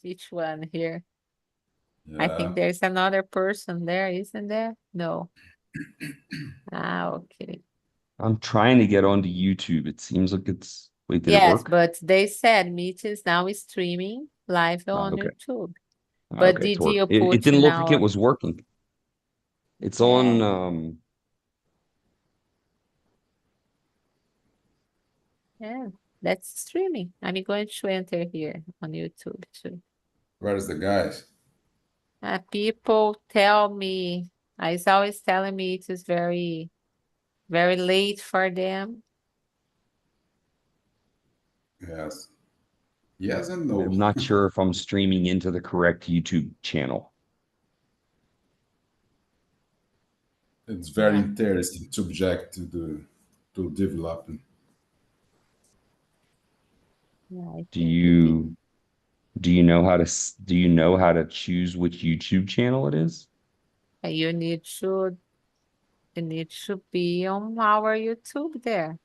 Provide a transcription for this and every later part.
each one here. I Yeah. think there's another person there, isn't there? No. Ah, okay. I'm trying to get onto YouTube. It seems like it's. Wait, did it Yes, work? but they said Meet is now streaming live Oh, on okay. YouTube. Oh, But okay, it's did you working. It put didn't in look like it our... was working. It's Yeah, on. yeah, that's streaming. I'm going to enter here on YouTube too. Where's the guys? People tell me, it's always telling me it is very, very late for them. Yes. Yes and no. I'm not sure if I'm streaming into the correct YouTube channel. It's very Yeah. interesting subject to developing. Yeah, I Do think it is. you do you know how to do you know how to choose which YouTube channel it is? You need to be on our YouTube there.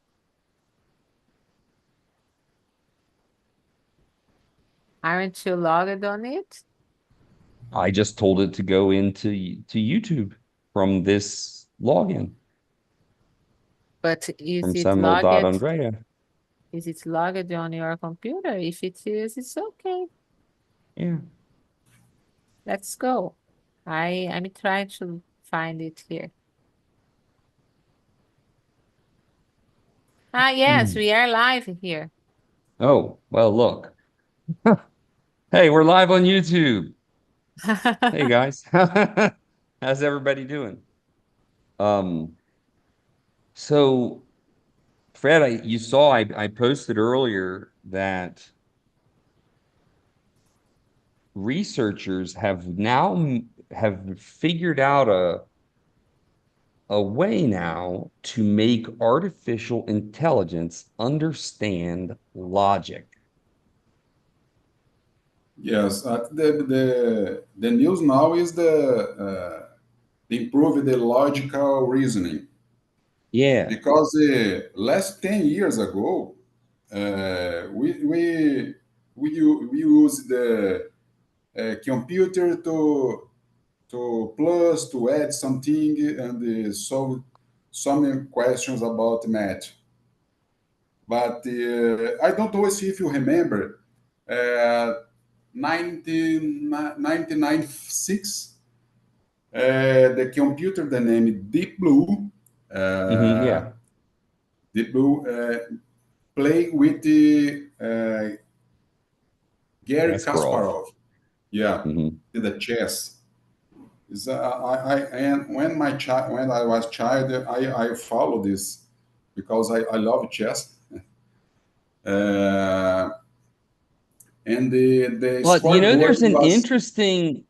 Aren't you logged on it? I just told it to go into YouTube from this login But from Samuel.Andrea. is it logged on your computer? If it is, it's okay. Yeah. Let's go. I'm trying to find it here. Ah, yes, we are live here. Oh, well, look. Hey, we're live on YouTube. Hey guys. How's everybody doing? So Fred, you saw I posted earlier that researchers have now have figured out a way now to make artificial intelligence understand logic. Yes, the news now is the improve the logical reasoning Yeah. because last 10 years ago we use the computer to plus to add something and solve some questions about math. But I don't know if you remember, uh, 1996, the computer the name Deep Blue, uh, Yeah. Deep Blue play with the Gary Kasparov. Kasparov. Yeah, hmm did the chess. Is and when I was child, I follow this because I love chess. Uh, and the But you know, scoreboard was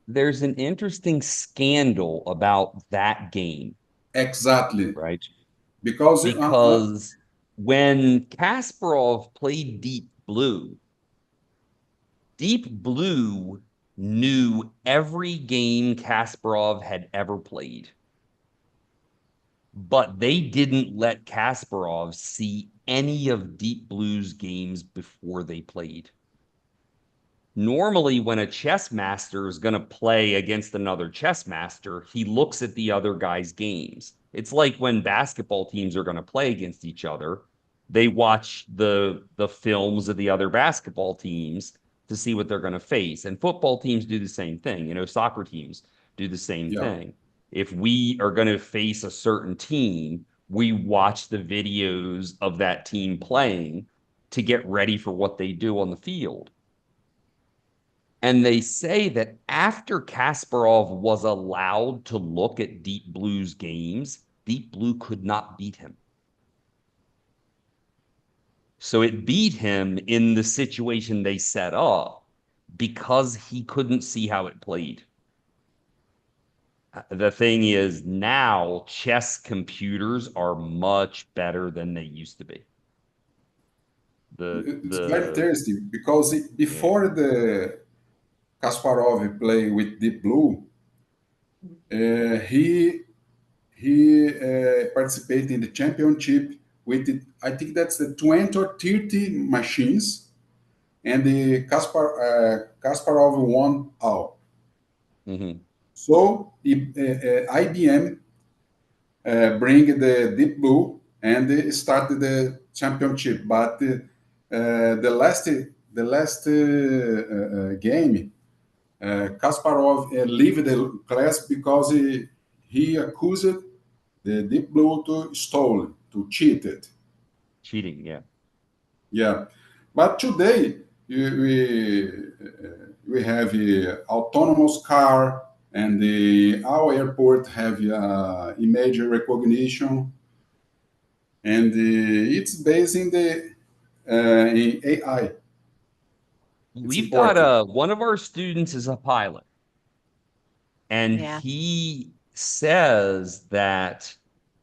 there's an interesting scandal about that game, exactly right? because Because when Kasparov played Deep Blue knew every game Kasparov had ever played, but they didn't let Kasparov see any of Deep Blue's games before they played. Normally, when a chess master is going to play against another chess master, he looks at the other guy's games. It's like when basketball teams are going to play against each other, they watch the films of the other basketball teams to see what they're going to face. And football teams do the same thing. You know, soccer teams do the same yeah, thing. If we are going to face a certain team, we watch the videos of that team playing to get ready for what they do on the field. And they say that after Kasparov was allowed to look at Deep Blue's games, Deep Blue could not beat him. So it beat him in the situation they set up because he couldn't see how it played. The thing is, now chess computers are much better than they used to be. it's very interesting because Yeah. before the Kasparov play with Deep Blue, he participated in the championship with I think that's the 20 or 30 machines and the Kasparov won all. Mhm. So IBM bring the Deep Blue and they started the championship. But the last game, Kasparov leave the class because he accused the Deep Blue to stole, to cheated. Cheating, yeah. Yeah, but today we have autonomous car, and our airport have image recognition, and it's based in AI. It's We've got important. one of our students is a pilot, and Yeah. he says that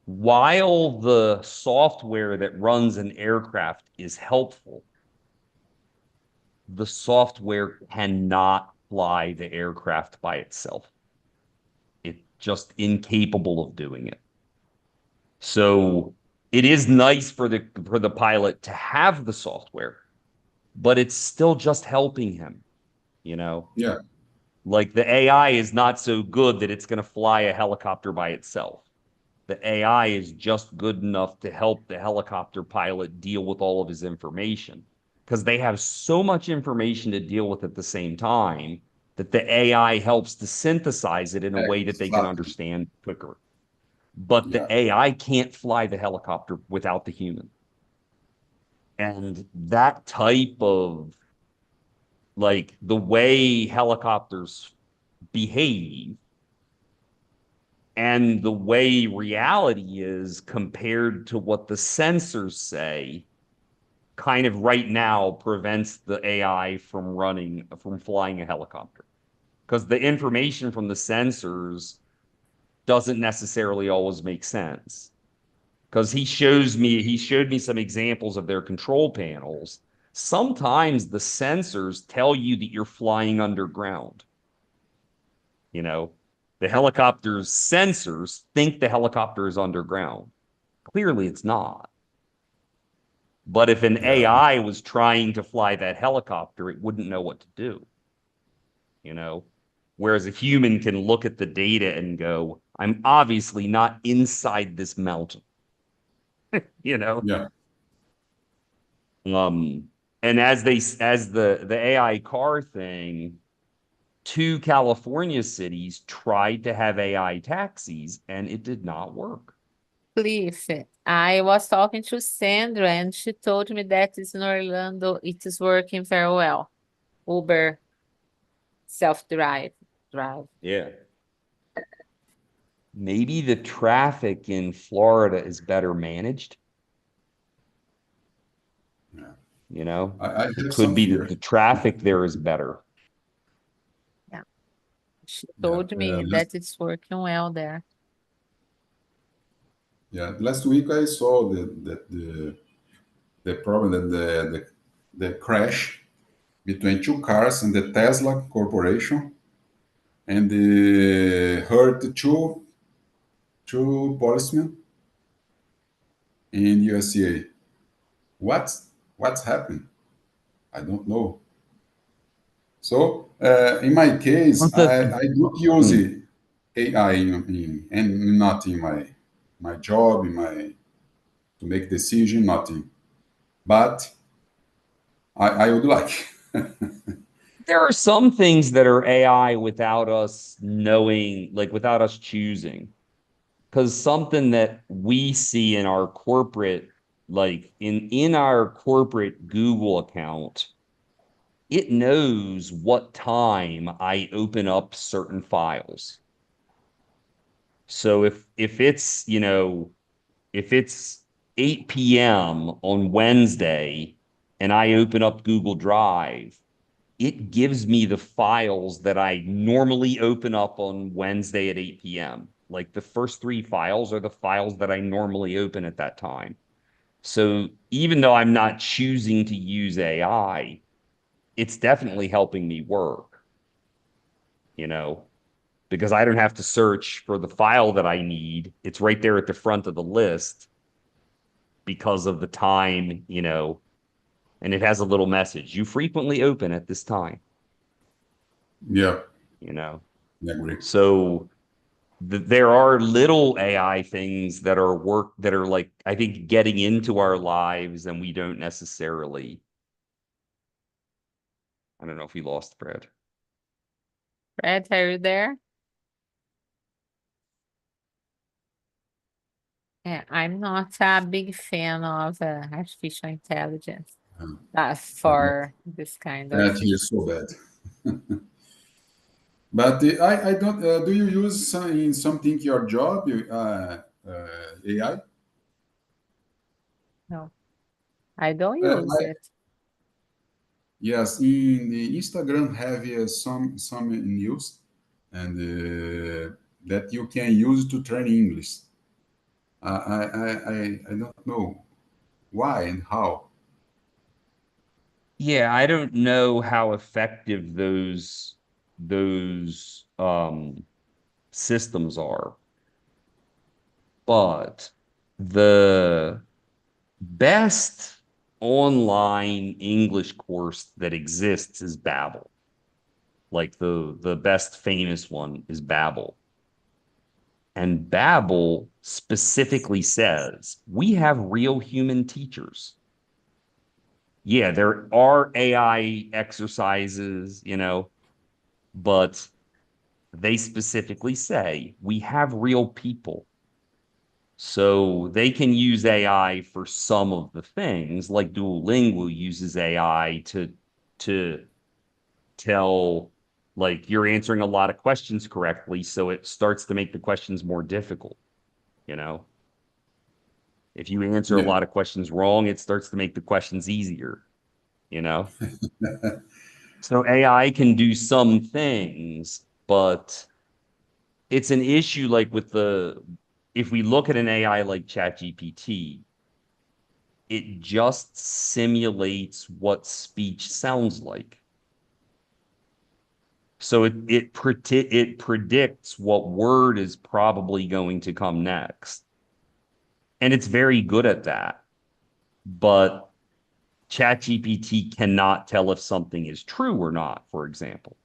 while the software that runs an aircraft is helpful, the software cannot fly the aircraft by itself. It's just incapable of doing it. So it is nice for the pilot to have the software, but it's still just helping him, you know? Yeah, Like the AI is not so good that it's going to fly a helicopter by itself. The AI is just good enough to help the helicopter pilot deal with all of his information because they have so much information to deal with at the same time that the AI helps to synthesize it in a way that they can exactly. understand quicker. But the Yeah, AI can't fly the helicopter without the human. And that type of like the way helicopters behave and the way reality is compared to what the sensors say kind of right now prevents the AI from flying a helicopter because the information from the sensors doesn't necessarily always make sense because he showed me some examples of their control panels. Sometimes the sensors tell you that you're flying underground. You know, the helicopter's sensors think the helicopter is underground. Clearly, it's not. But if an yeah, AI was trying to fly that helicopter, it wouldn't know what to do, you know? Whereas a human can look at the data and go, I'm obviously not inside this mountain, you know? yeah. Um, and as the AI car thing, two California cities tried to have AI taxis and it did not work. Cliff, I was talking to Sandra and she told me that it's in Orlando, it is working very well. Uber drive. Yeah. Maybe the traffic in Florida is better managed, Yeah. you know? I It have could some be that fear. the traffic there is better. Yeah. She Yeah, told me that it's working well there. yeah. Last week I saw the problem that the crash between two cars in the Tesla corporation, and hurt two policemen in USA. What's happened? I don't know. So in my case, Aren't the I don't use Hmm. AI and not in my job, in my to make decision, nothing. But I would like. There are some things that are AI without us knowing, like without us choosing. Because something that we see in our corporate, like in our corporate Google account, it knows what time I open up certain files. So if it's, you know, if it's 8 p.m. on Wednesday and I open up Google Drive, it gives me the files that I normally open up on Wednesday at 8 p.m. Like the first three files are the files that I normally open at that time. So even though I'm not choosing to use AI, it's definitely helping me work, you know, because I don't have to search for the file that I need. It's right there at the front of the list because of the time, you know, and it has a little message. You frequently open at this time, Yeah, you know? I agree. So there are little AI things that are like, I think, getting into our lives, and we don't necessarily. I don't know if we lost Fred. Fred, are you there? Yeah, I'm not a big fan of artificial intelligence for this kind of. That is so bad. But I don't. Do you use in something your job? AI? No, I don't Uh, use it. yes, in Instagram have some news and that you can use to train English. I don't know why and how. Yeah, I don't know how effective those systems are, but the best online English course that exists is Babbel. Like the best famous one is Babbel. And Babbel specifically says, we have real human teachers. Yeah, there are AI exercises, but they specifically say we have real people. So they can use AI for some of the things, like Duolingo uses AI to tell, like, you're answering a lot of questions correctly, so it starts to make the questions more difficult, you know? If you answer a Yeah. lot of questions wrong, it starts to make the questions easier, you know? So AI can do some things, but it's an issue like if we look at an AI like ChatGPT, it just simulates what speech sounds like. So it predicts what word is probably going to come next. And it's very good at that. But ChatGPT cannot tell if something is true or not, for example.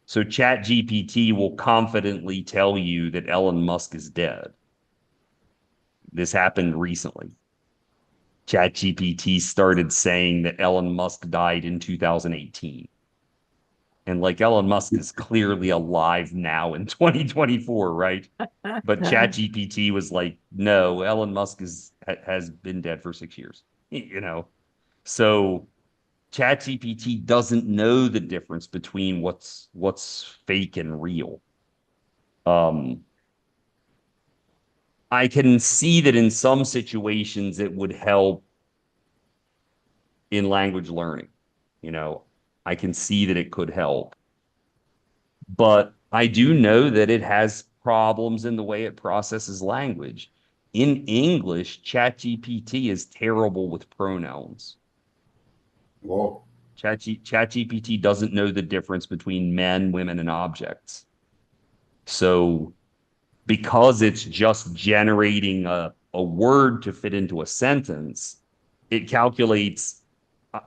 So ChatGPT will confidently tell you that Elon Musk is dead. This happened recently. ChatGPT started saying that Elon Musk died in 2018. And like Elon Musk is clearly alive now in 2024, right? But ChatGPT was like, no, Elon Musk has been dead for 6 years. So ChatGPT doesn't know the difference between what's fake and real. I can see that in some situations it would help in language learning. I can see that it could help. But I do know that it has problems in the way it processes language. In English, ChatGPT is terrible with pronouns. Wow. ChatGPT doesn't know the difference between men, women, and objects. So because it's just generating a word to fit into a sentence, it calculates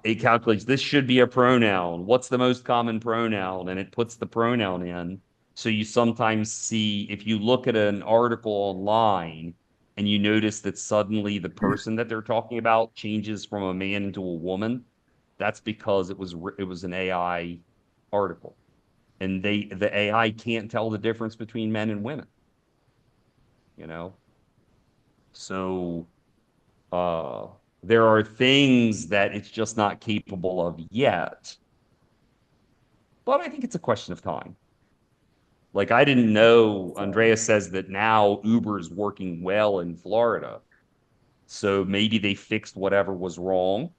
this should be a pronoun. What's the most common pronoun? And it puts the pronoun in. So you sometimes see, if you look at an article online and you notice that suddenly the person that they're talking about changes from a man into a woman, that's because it was an AI article. And the AI can't tell the difference between men and women, you know? So there are things that it's just not capable of yet. But I think it's a question of time. Like, I didn't know, Andreas says that now Uber is working well in Florida. So maybe they fixed whatever was wrong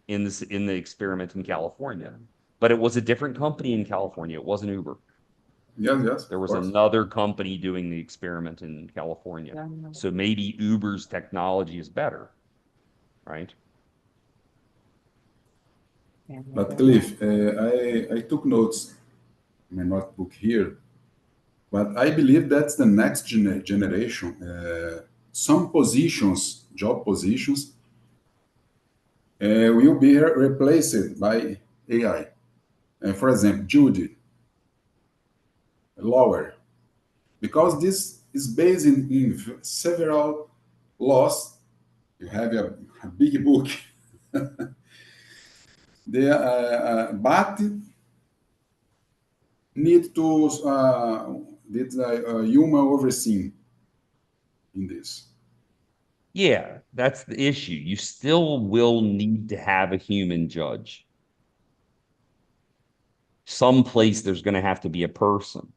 in the experiment in California. But it was a different company in California. It wasn't Uber. Yes, yes, There of was course. another company doing the experiment in California. Yeah. So maybe Uber's technology is better, right? But Cliff, I took notes in my notebook here, but I believe that's the next generation. Some positions, job positions, will be replaced by AI. And for example, Judy, lower, because this is based in several laws. You have a big book. But need to need human overseeing in this. Yeah, that's the issue. You still will need to have a human judge. Someplace there's going to have to be a person.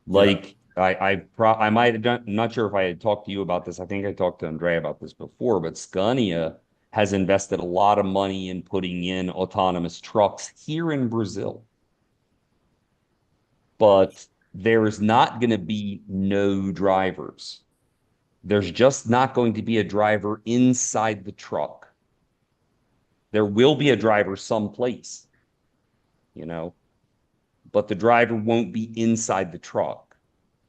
Like I might have done, I'm not sure if I had talked to you about this. I think I talked to Andrea about this before, but Scania has invested a lot of money in putting in autonomous trucks here in Brazil. But there's not going to be no drivers. There's just not going to be a driver inside the truck. There will be a driver someplace, you know, but the driver won't be inside the truck.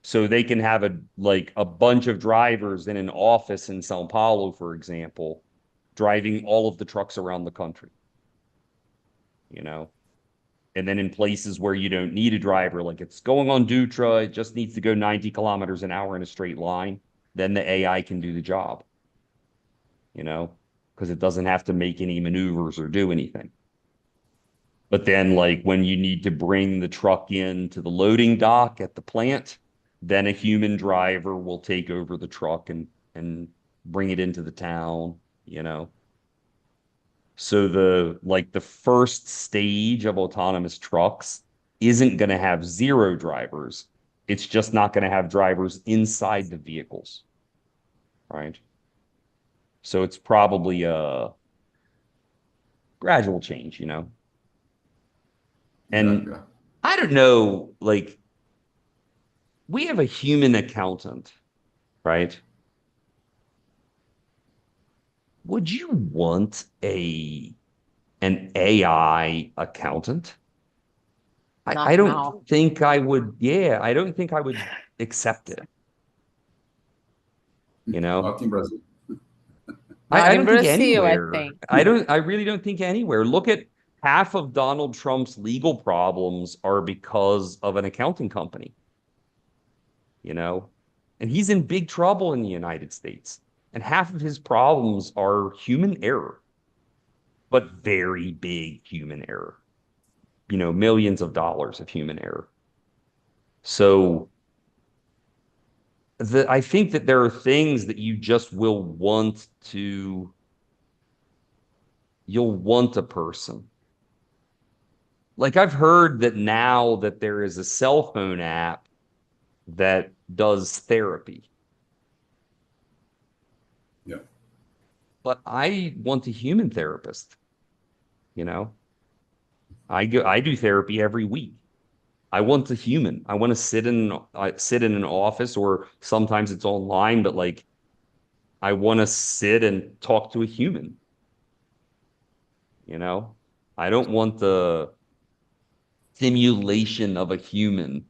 So they can have a bunch of drivers in an office in Sao Paulo, for example, driving all of the trucks around the country, you know. And then in places where you don't need a driver, like it's going on Dutra, it just needs to go 90 kilometers an hour in a straight line, then the AI can do the job, you know, because it doesn't have to make any maneuvers or do anything. But then, like, when you need to bring the truck in to the loading dock at the plant, then a human driver will take over the truck and bring it into the town, you know. So the first stage of autonomous trucks isn't going to have zero drivers. It's just not going to have drivers inside the vehicles, right? So it's probably a gradual change, you know. And I don't know, like, we have a human accountant, right? Would you want an AI accountant? Not I don't now. think I would, yeah, I don't think I would accept it. You know, Not in Brazil. Not I in don't think Brazil, I anywhere. think. I really don't think anywhere. Look at half of Donald Trump's legal problems are because of an accounting company, you know, and he's in big trouble in the United States. And half of his problems are human error, but very big human error, you know, millions of dollars of human error. So I think that there are things that you just will want to, you'll want a person. Like I've heard that now that there is a cell phone app that does therapy. Yeah. But I want a human therapist, you know. I do therapy every week. I want a human. I want to sit in an office, or sometimes it's online, but like I want to sit and talk to a human, you know. I don't want the simulation of a human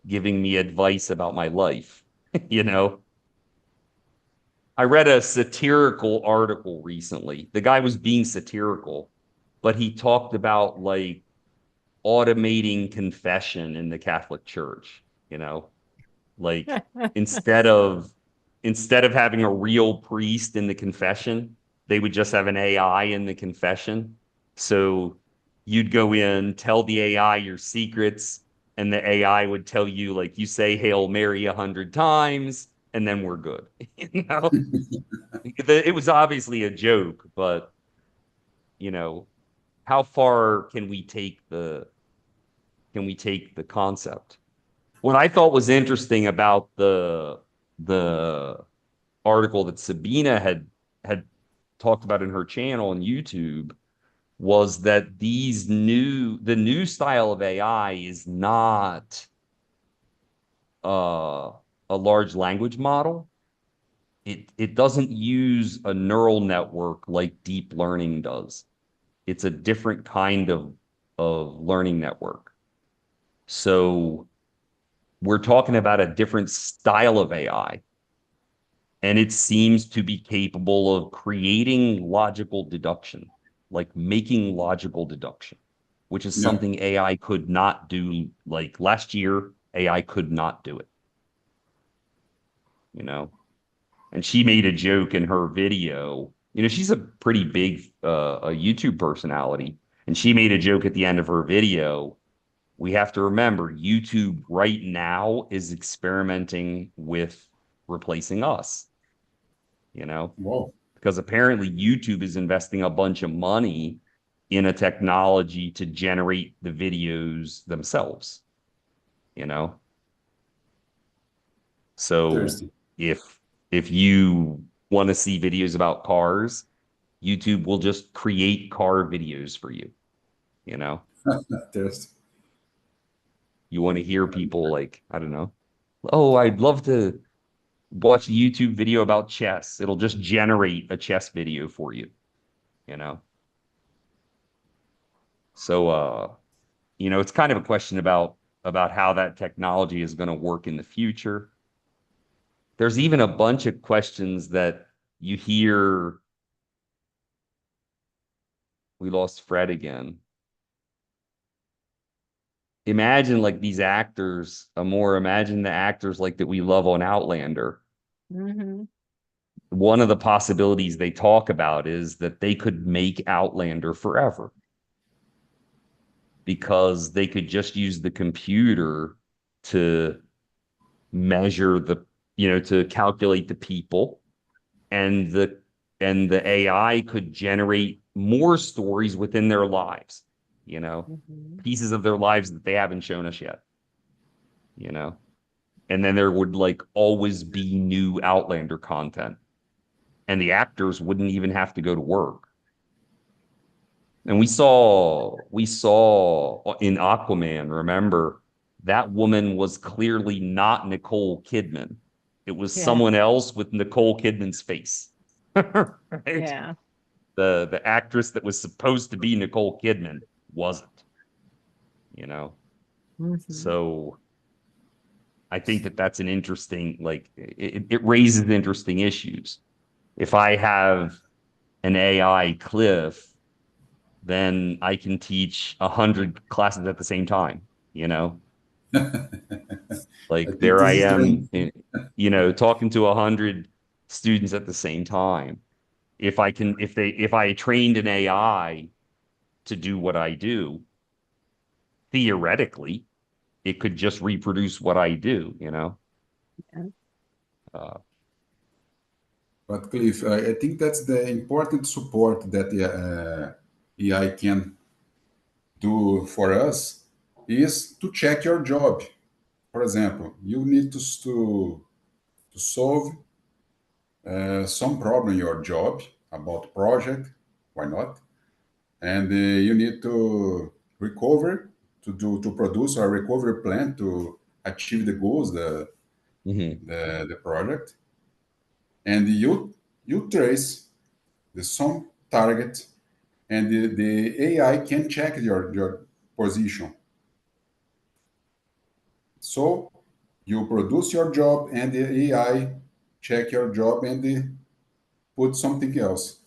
giving me advice about my life, you know. I read a satirical article recently. The guy was being satirical, but he talked about like automating confession in the Catholic Church, you know, like instead of having a real priest in the confession, they would just have an AI in the confession. So you'd go in, tell the AI your secrets, and the AI would tell you, like, you say Hail Mary 100 times, and then we're good. You know, it was obviously a joke, but you know, how far can we take the concept? What I thought was interesting about the article that Sabina had talked about in her channel on YouTube was that the new style of AI is not a large language model. It doesn't use a neural network like deep learning does. It's a different kind of learning network. So we're talking about a different style of AI. and it seems to be capable of creating logical deduction, like making logical deduction, which is Yeah. something AI could not do. Like last year, AI could not do it, you know? And she made a joke in her video. You know, she's a pretty big a YouTube personality, and she made a joke at the end of her video. We have to remember YouTube right now is experimenting with replacing us, you know, Wow. because apparently YouTube is investing a bunch of money in a technology to generate the videos themselves, you know. So Interesting. if you want to see videos about cars, YouTube will just create car videos for you, you know. Interesting. You want to hear people like, I don't know, oh, I'd love to watch a YouTube video about chess. It'll just generate a chess video for you, you know. So you know, it's kind of a question about how that technology is going to work in the future. There's even a bunch of questions that you hear. We lost Fred again. Imagine like these actors, imagine the actors like that we love on Outlander. Mm-hmm. One of the possibilities they talk about is that they could make Outlander forever because they could just use the computer to measure the, you know, to calculate the people, and the AI could generate more stories within their lives, you know, Mm-hmm. pieces of their lives that they haven't shown us yet, you know. And then there would like always be new Outlander content, and the actors wouldn't even have to go to work. And we saw in Aquaman, remember, that woman was clearly not Nicole Kidman. It was Yeah. someone else with Nicole Kidman's face. Right? Yeah. The actress that was supposed to be Nicole Kidman wasn't, you know. Mm-hmm. So I think that that's an interesting, like it raises interesting issues. If I have an AI Cliff, then I can teach 100 classes at the same time, you know? I Like think there this I is am, the you know, talking to 100 students at the same time. If I trained an AI to do what I do, theoretically, it could just reproduce what I do, you know? Yeah. Uh, but Cliff, I think that's the important support that AI can do for us is to check your job. For example, you need to solve some problem in your job about project, why not? And you need to recover to produce a recovery plan to achieve the goals mhm. the project, and you trace the some target, and the AI can check your position. So you produce your job, and the AI check your job and put something else.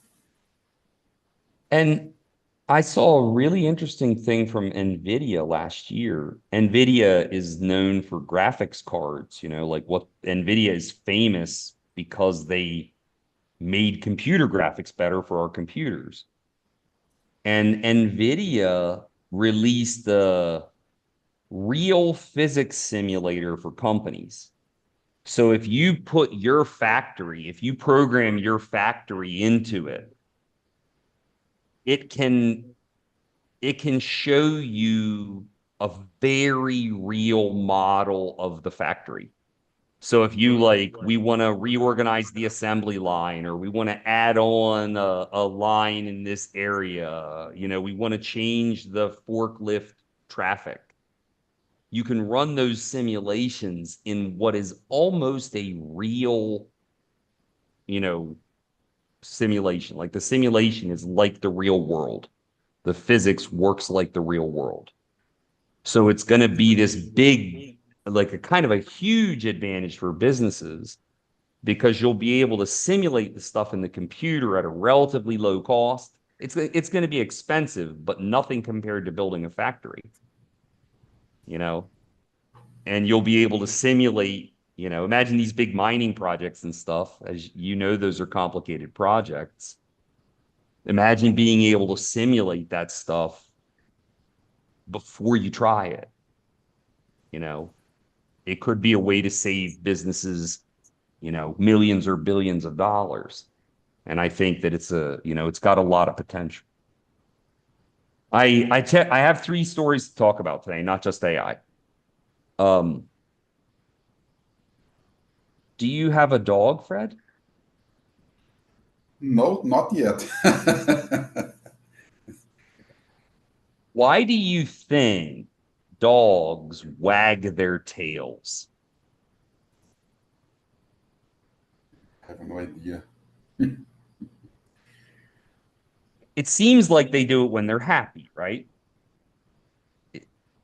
And I saw a really interesting thing from NVIDIA last year. NVIDIA is known for graphics cards, you know, like what NVIDIA is famous because they made computer graphics better for our computers. And NVIDIA released the real physics simulator for companies. So if you program your factory into it, it can it can show you a very real model of the factory. So if you like, we want to reorganize the assembly line, or we want to add on a line in this area, you know, we want to change the forklift traffic. You can run those simulations in what is almost a real, you know, simulation. Like the simulation is like the real world. The physics works like the real world. So it's going to be this big, like a kind of a huge advantage for businesses because you'll be able to simulate the stuff in the computer at a relatively low cost. It's going to be expensive, but nothing compared to building a factory, you know, and you'll be able to simulate, you know, imagine these big mining projects and stuff. As you know, those are complicated projects. Imagine being able to simulate that stuff before you try it. You know, it could be a way to save businesses, you know, millions or billions of dollars. And I think that it's it's got a lot of potential. I have 3 stories to talk about today, not just AI. Do you have a dog, Fred? No, not yet. Why do you think dogs wag their tails? I have no idea. It seems like they do it when they're happy, right?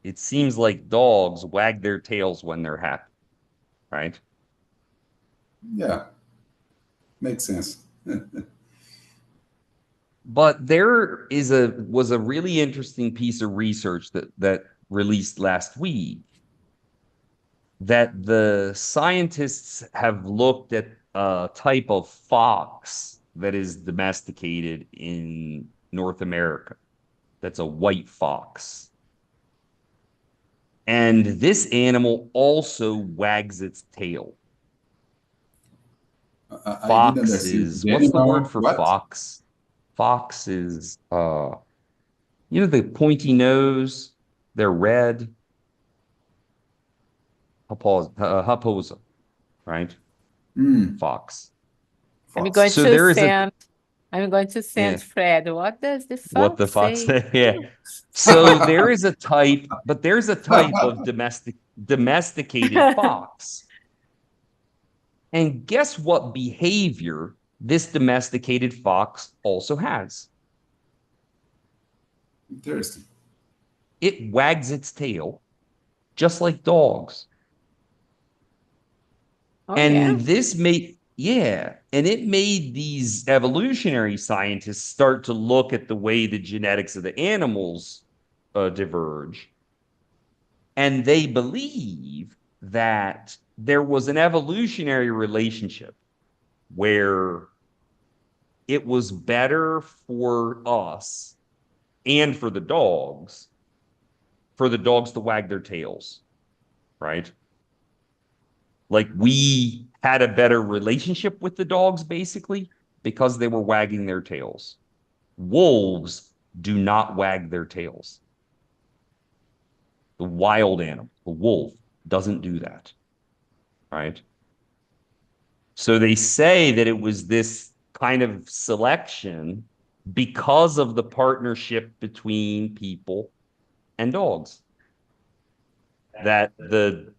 It seems like dogs wag their tails when they're happy, right? Yeah, makes sense. But there was a really interesting piece of research that released last week that the scientists have looked at a type of fox that is domesticated in North America. That's a white fox. And this animal also wags its tail. I didn't understand. The What's the animal, word for what? fox? Fox is, the pointy nose, they're red. Raposa, right? Fox. I'm Fox. going So to there is send yeah, Fred. What does the what the fox fox say? say? Yeah. So there's a type of domesticated fox. And guess what behavior this domesticated fox also has? Interesting. It wags its tail just like dogs. Oh, yeah. And it made these evolutionary scientists start to look at the way the genetics of the animals diverge. And they believe that there was an evolutionary relationship where it was better for us and for the dogs to wag their tails, right? Like we had a better relationship with the dogs basically because they were wagging their tails. Wolves do not wag their tails. The wild animal, the wolf, doesn't do that, right? So they say that it was this kind of selection because of the partnership between people and dogs. That the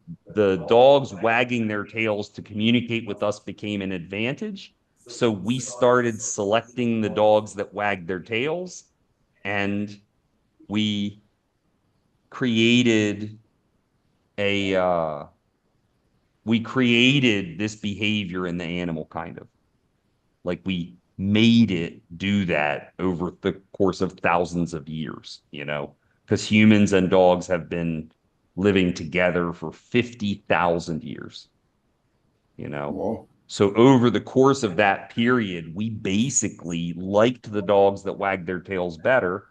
dogs wagging their tails to communicate with us became an advantage. So we started selecting the dogs that wagged their tails, and we created a we created this behavior in the animal, kind of like we made it do that over the course of thousands of years, because humans and dogs have been living together for 50,000 years, Wow. So over the course of that period, we basically liked the dogs that wagged their tails better.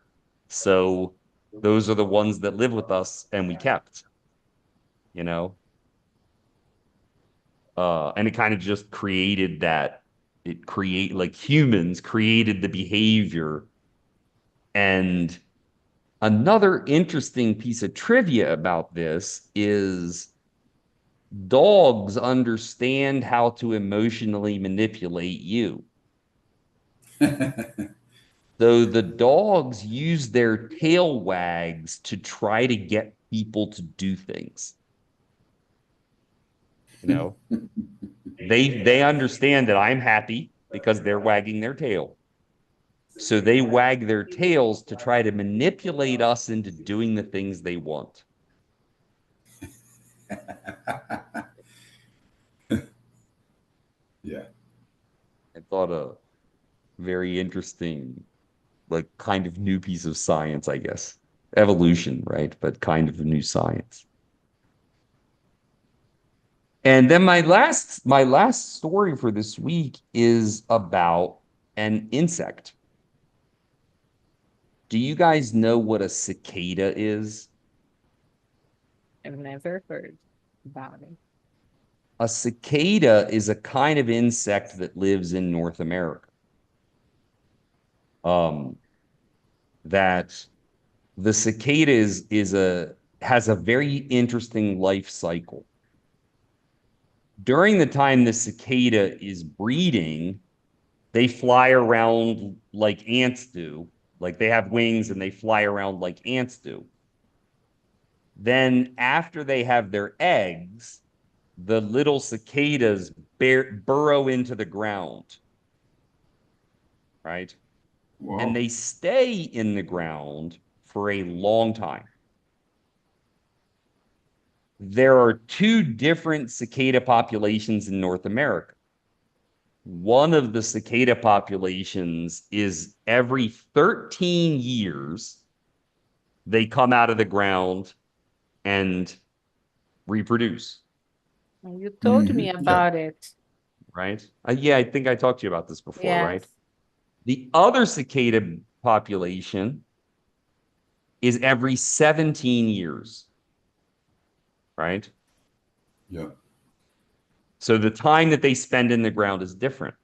So those are the ones that live with us and we kept, you know? And it kind of just created that like humans created the behavior. And another interesting piece of trivia about this is dogs understand how to emotionally manipulate you. So the dogs use their tail wags to try to get people to do things. They understand that I'm happy because they're wagging their tail. So they wag their tails to try to manipulate us into doing the things they want. Yeah. I thought a very interesting, like kind of new piece of science, I guess. Evolution, right? But kind of new science. And then my last story for this week is about an insect. Do you guys know what a cicada is? I've never heard about it. A cicada is a kind of insect that lives in North America. Um, that the cicada has a very interesting life cycle. During the time the cicada is breeding, they fly around like ants do. Like they have wings and they fly around like ants do. Then after they have their eggs, the little cicadas burrow into the ground, right? And Wow. they stay in the ground for a long time. There are two different cicada populations in North America. One of the cicada populations is every 13 years, they come out of the ground and reproduce, You told me Hmm. Yeah. about it. right? Yeah, I think I talked to you about this before, right? Yes. The other cicada population is every 17 years, right? Yeah. So the time that they spend in the ground is different.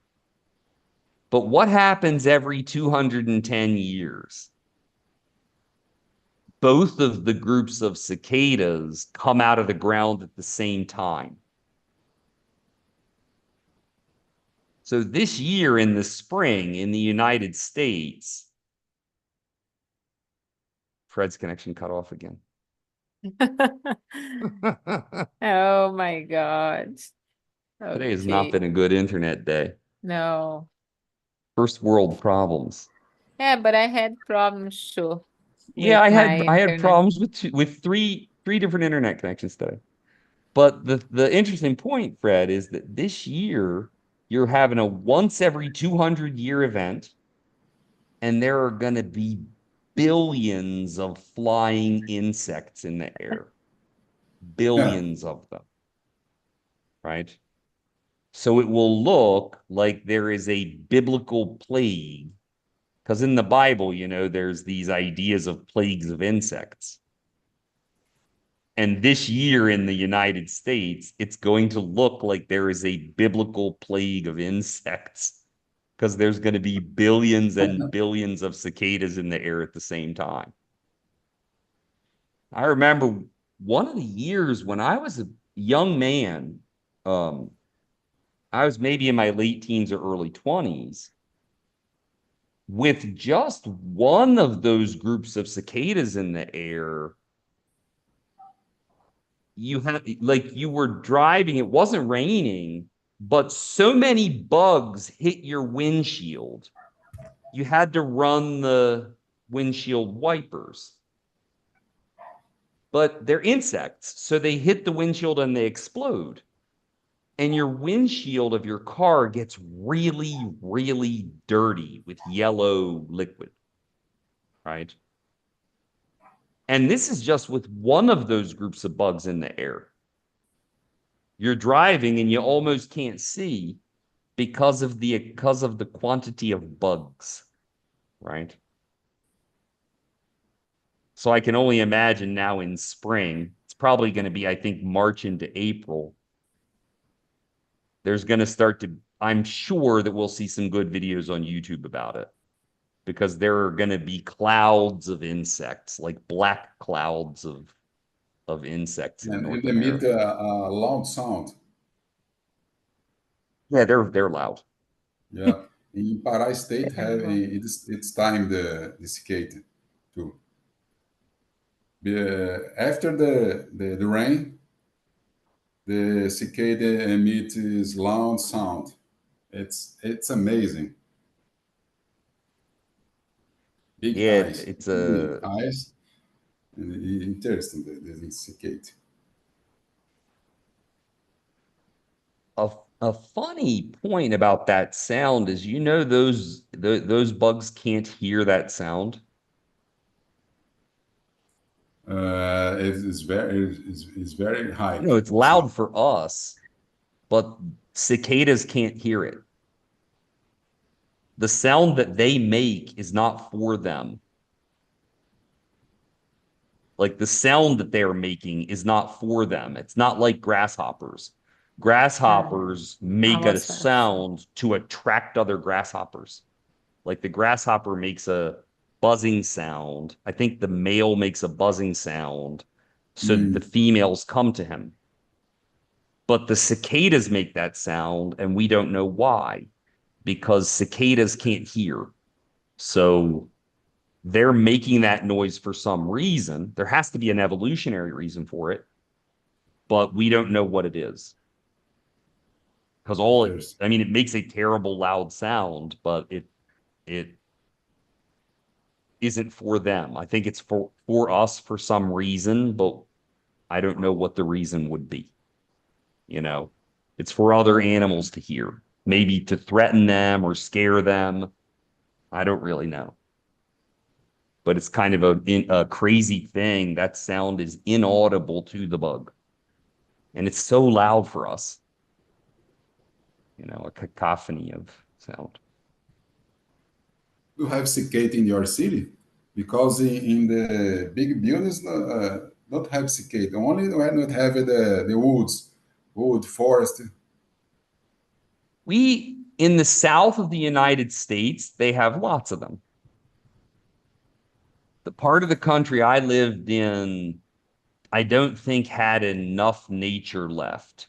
But what happens every 210 years? Both of the groups of cicadas come out of the ground at the same time. So this year in the spring in the United States, Fred's connection cut off again. Oh my God. Today has not Okay. been a good internet day. No. First world problems. Yeah, but I had problems too Yeah, with my I had internet. problems with three different internet connections today. But the interesting point, Fred, is that this year you're having a once every 200-year event, and there are going to be billions of flying insects in the air. Yeah. Billions of them, right? So it will look like there is a biblical plague. Because in the Bible, you know, there's these ideas of plagues of insects. And this year in the United States, it's going to look like there is a biblical plague of insects because there's going to be billions and billions of cicadas in the air at the same time. I remember one of the years when I was a young man, um, I was maybe in my late teens or early 20s, with just one of those groups of cicadas in the air, you had like you were driving, it wasn't raining, but so many bugs hit your windshield. You had to run the windshield wipers. But they're insects, so they hit the windshield and they explode. And your windshield of your car gets really, really dirty with yellow liquid, right? And this is just with one of those groups of bugs in the air. You're driving and you almost can't see because of the quantity of bugs, right? So I can only imagine now in spring, it's probably going to be, I think, March into April. There's going to start to, I'm sure that we'll see some good videos on YouTube about it because there are going to be clouds of insects, like black clouds of insects in And North emit America. a loud sound. Yeah, they're loud. Yeah. In Pará State, have Terrible. it's time the cicada too. After the rain, the cicada emits loud sound. It's amazing. Big Yeah, eyes, it's big a eyes, and interesting the cicada. a A funny point about that sound is, those bugs can't hear that sound. It's very high. It's loud for us, but cicadas can't hear it. The sound that they make is not for them. Like the sound that they're making is not for them. It's not like grasshoppers. Grasshoppers make a Almost fast. sound to attract other grasshoppers. Like the grasshopper makes a buzzing sound. I think the male makes a buzzing sound so the females come to him. But the cicadas make that sound, and we don't know why, because cicadas can't hear. So they're making that noise for some reason. There has to be an evolutionary reason for it, but we don't know what it is. Because it makes a terrible loud sound, but it isn't for them. I think it's for us for some reason, but I don't know what the reason would be. It's for other animals to hear, maybe to threaten them or scare them. I don't really know. But it's kind of a crazy thing. That sound is inaudible to the bug. And it's so loud for us. A cacophony of sound. You have cicada in your city? Because in the big buildings, not have cicada. Only when you have the wood, forest. In the south of the United States, they have lots of them. The part of the country I lived in, I don't think had enough nature left.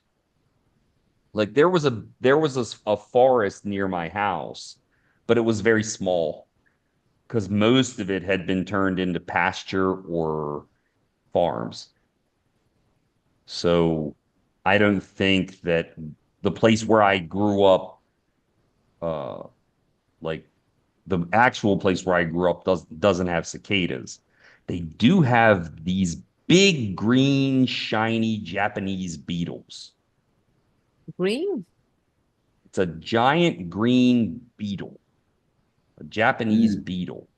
Like there was a forest near my house, but it was very small because most of it had been turned into pasture or farms. So I don't think that the place where I grew up, like the actual place where I grew up doesn't have cicadas. They do have these big green shiny Japanese beetles. Green? It's a giant green beetle, a Japanese beetle.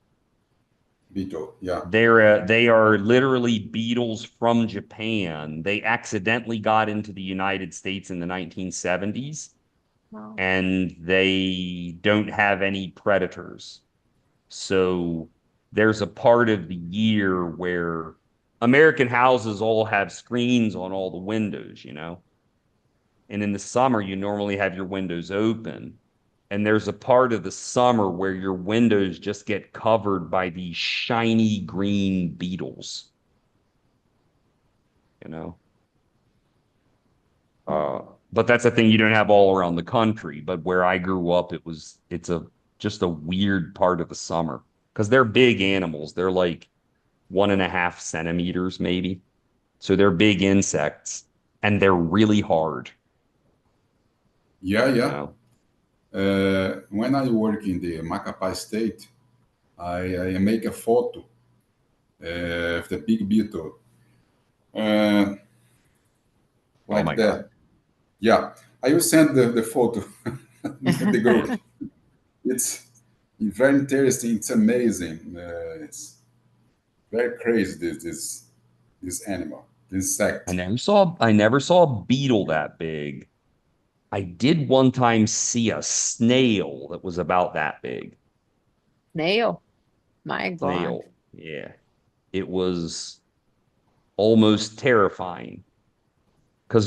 Beetle, yeah. They are literally beetles from Japan. They accidentally got into the United States in the 1970s. Wow. And they don't have any predators. So there's a part of the year where American houses all have screens on all the windows, And in the summer, you normally have your windows open. And there's a part of the summer where your windows just get covered by these shiny green beetles. But that's a thing you don't have all around the country. But where I grew up, it's just a weird part of the summer because they're big animals. They're like 1.5 centimeters, maybe. So they're big insects and they're really hard. Yeah. When I work in the Macapá state, I make a photo of the big beetle. Like my that. God. Yeah, I will send the photo in the group. It's very interesting. It's amazing. It's very crazy. This animal, this insect. I never saw a beetle that big. I did one time see a snail that was about that big. Snail? My God. Snail. Yeah. It was almost terrifying. Because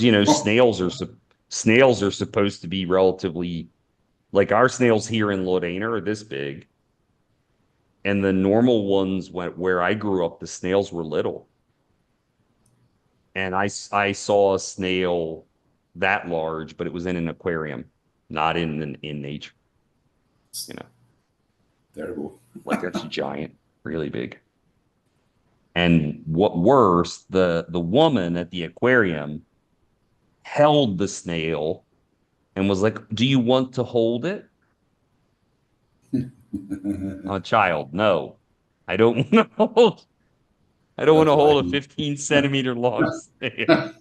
snails are supposed to be relatively, like our snails here in Lorena are this big. And the normal ones where I grew up, the snails were little. And I saw a snail that large, but it was in an aquarium, not in nature. Terrible. Like that's giant, really big. And what worse, the woman at the aquarium held the snail and was like, "Do you want to hold it?" I'm a child. No, I don't want to hold. I don't want to hold a 15-centimeter long snail.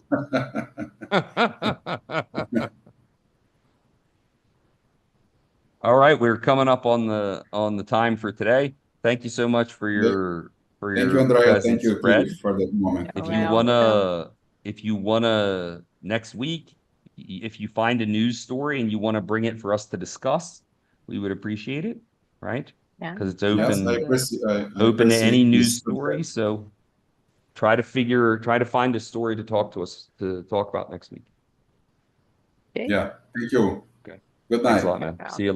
All right, we're coming up on the time for today. Thank you so much for your Thank you, Andrea. Thank presence, you, Fred. Keith, for that moment. If You're you welcome. wanna next week, if you find a news story and you want to bring it for us to discuss, we would appreciate it, right? Yeah. Because it's Yes, open I appreciate, I open to any appreciate news this. story. So try to find a story to talk about next week. Okay. Yeah, thank you. Okay. Good Thanks a night. lot, man. See you.